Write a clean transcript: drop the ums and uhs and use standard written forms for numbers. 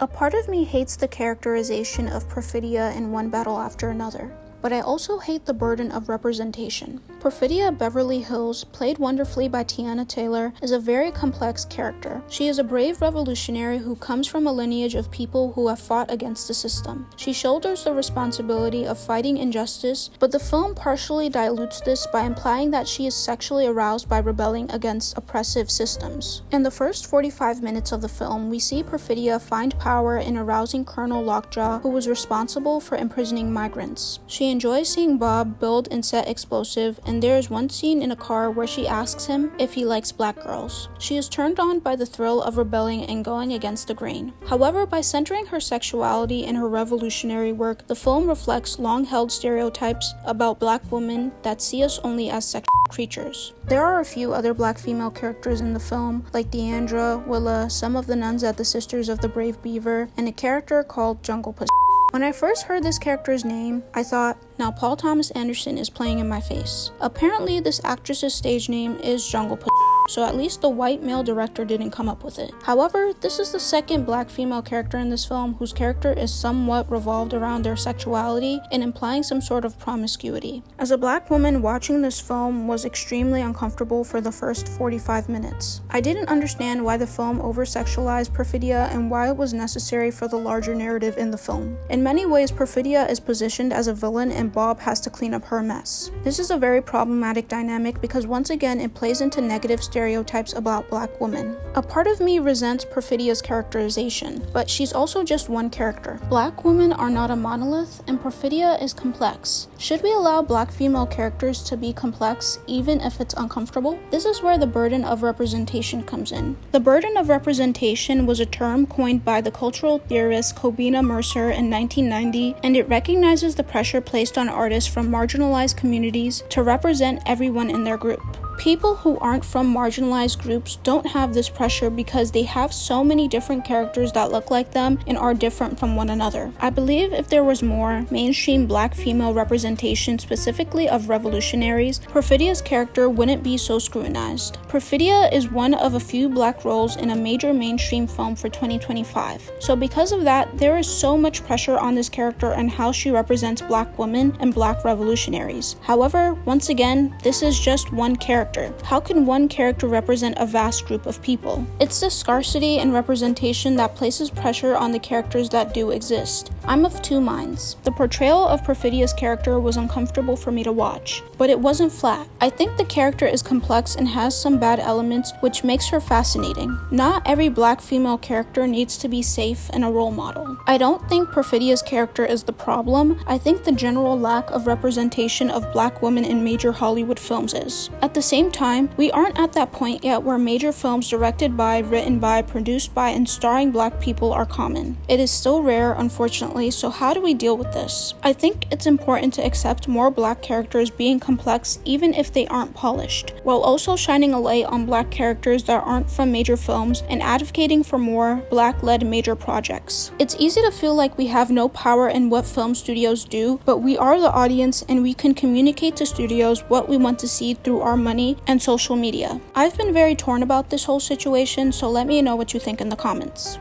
A part of me hates the characterization of perfidia in one battle after another, but I also hate the burden of representation. Perfidia Beverly Hills, played wonderfully by Tiana Taylor, is a very complex character. She is a brave revolutionary who comes from a lineage of people who have fought against the system. She shoulders the responsibility of fighting injustice, but the film partially dilutes this by implying that she is sexually aroused by rebelling against oppressive systems. In the first 45 minutes of the film, we see Perfidia find power in arousing Colonel Lockjaw, who was responsible for imprisoning migrants. She enjoys seeing Bob build and set explosive, and there is one scene in a car where she asks him if he likes black girls. She is turned on by the thrill of rebelling and going against the grain. However, by centering her sexuality in her revolutionary work, the film reflects long-held stereotypes about black women that see us only as sexual creatures. There are a few other black female characters in the film, like Deandra, Willa, some of the nuns at the Sisters of the Brave Beaver, and a character called Jungle Pussy. When I first heard this character's name, I thought, now Paul Thomas Anderson is playing in my face. Apparently, this actress's stage name is Jungle Pussy, so at least the white male director didn't come up with it. However, this is the second black female character in this film whose character is somewhat revolved around their sexuality and implying some sort of promiscuity. As a black woman, watching this film was extremely uncomfortable for the first 45 minutes. I didn't understand why the film over-sexualized Perfidia and why it was necessary for the larger narrative in the film. In many ways, Perfidia is positioned as a villain and Bob has to clean up her mess. This is a very problematic dynamic because once again it plays into negative stereotypes about black women. A part of me resents Perfidia's characterization, but she's also just one character. Black women are not a monolith, and Perfidia is complex. Should we allow black female characters to be complex even if it's uncomfortable? This is where the burden of representation comes in. The burden of representation was a term coined by the cultural theorist Kobina Mercer in 1990, and it recognizes the pressure placed on artists from marginalized communities to represent everyone in their group. People who aren't from marginalized groups don't have this pressure because they have so many different characters that look like them and are different from one another. I believe if there was more mainstream black female representation, specifically of revolutionaries, Perfidia's character wouldn't be so scrutinized. Perfidia is one of a few black roles in a major mainstream film for 2025. So because of that, there is so much pressure on this character and how she represents black women and black revolutionaries. However, once again, this is just one character. How can one character represent a vast group of people? It's the scarcity and representation that places pressure on the characters that do exist. I'm of two minds. The portrayal of Perfidia's character was uncomfortable for me to watch, but it wasn't flat. I think the character is complex and has some bad elements, which makes her fascinating. Not every black female character needs to be safe and a role model. I don't think Perfidia's character is the problem. I think the general lack of representation of black women in major Hollywood films is. At the same time, we aren't at that point yet where major films directed by, written by, produced by, and starring black people are common. It is still rare, unfortunately, so how do we deal with this? I think it's important to accept more black characters being complex even if they aren't polished, while also shining a light on black characters that aren't from major films and advocating for more black-led major projects. It's easy to feel like we have no power in what film studios do, but we are the audience and we can communicate to studios what we want to see through our money and social media. I've been very torn about this whole situation, so let me know what you think in the comments.